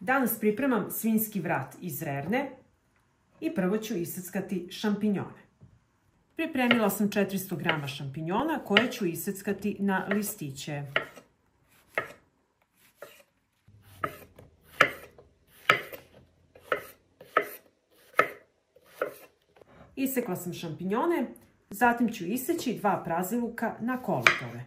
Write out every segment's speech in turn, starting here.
Danas pripremam svinjski vrat iz rerne i prvo ću iseckati šampinjone. Pripremila sam 400 g šampinjona koje ću iseckati na listiće. Isekla sam šampinjone, zatim ću iseći 2 praziluka na kolutove.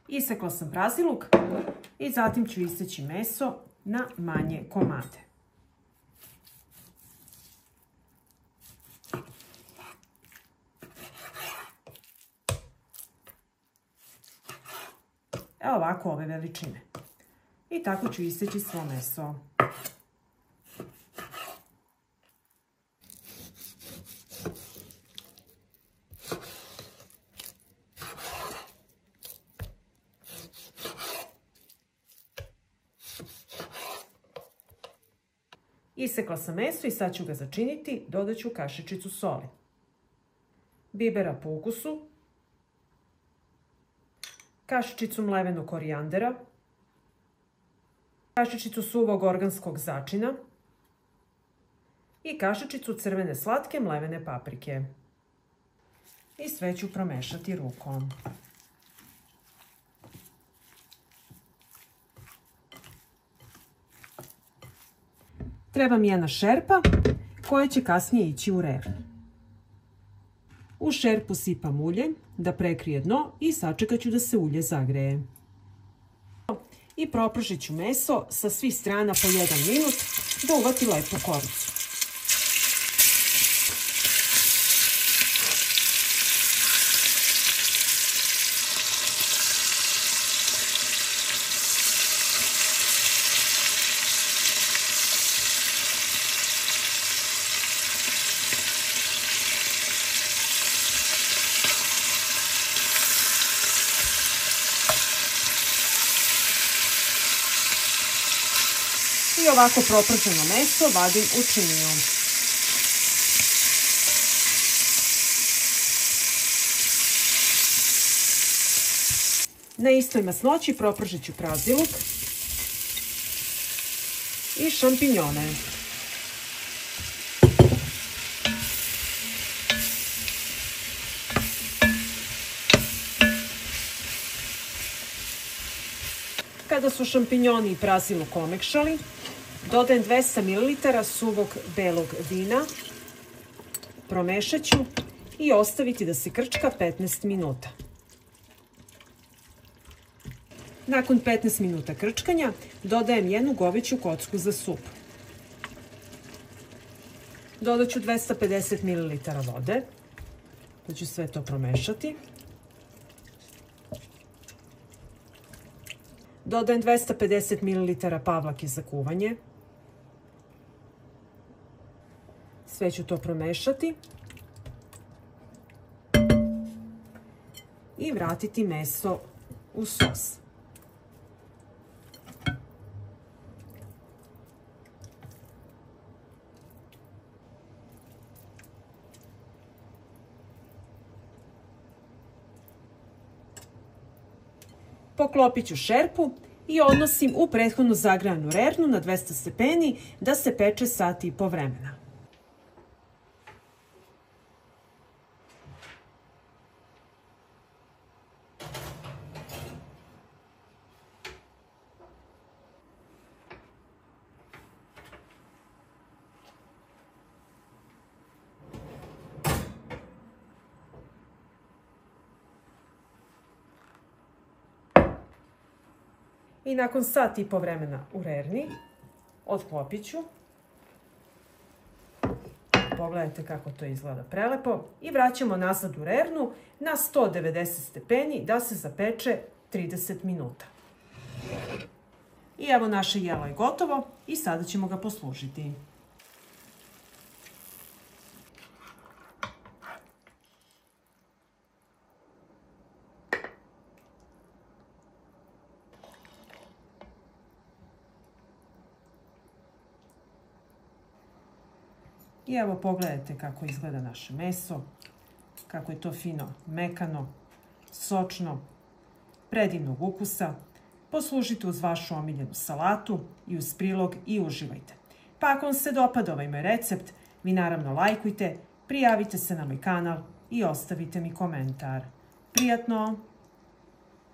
Isekla sam praziluk i zatim ću iseći meso na manje komade. Evo ovako ove veličine. I tako ću iseći svo meso. Isekla sam meso i sad ću ga začiniti. Dodat ću kašičicu soli, bibera po ukusu, kašičicu mlevenog korijandera, kašičicu suvog organskog začina i kašičicu crvene slatke mlevene paprike. I sve ću promešati rukom. Treba mi jedna šerpa koja će kasnije ići u rernu. U šerpu sipam ulje da prekrije dno i sačekat ću da se ulje zagreje. I propržit ću meso sa svih strana po 1 minut da uvati lepu koricu. I ovako proprženo meso vadim u činiju. Na istoj masnoći propržit ću praziluk i šampinjone. Kada su šampinjoni i praziluk omekšali, dodajem 200 ml suvog belog vina, promešat ću i ostaviti da se krčka 15 minuta. Nakon 15 minuta krčkanja dodajem 1 goveću kocku za sup. Dodat ću 250 ml vode, pa ću sve to promešati. Dodajem 250 ml pavlake za kuvanje. Sve ću to promešati i vratiti meso u sos. Poklopit ću šerpu i odnosim u prethodno zagrejanu rernu na 200 stepeni da se peče 1,5 sata vremena. I nakon 1,5 sata vremena u rerni otklopit ću. Pogledajte kako to izgleda prelepo. I vraćamo nazad u rernu na 190 stepeni da se zapeče 30 minuta. I evo naše jelo je gotovo i sada ćemo ga poslužiti. I evo pogledajte kako izgleda naše meso, kako je to fino mekano, sočno, predivnog ukusa. Poslužite uz vašu omiljenu salatu i uz prilog i uživajte. Pa ako vam se dopada ovaj moj recept, vi naravno lajkujte, prijavite se na moj kanal i ostavite mi komentar. Prijatno!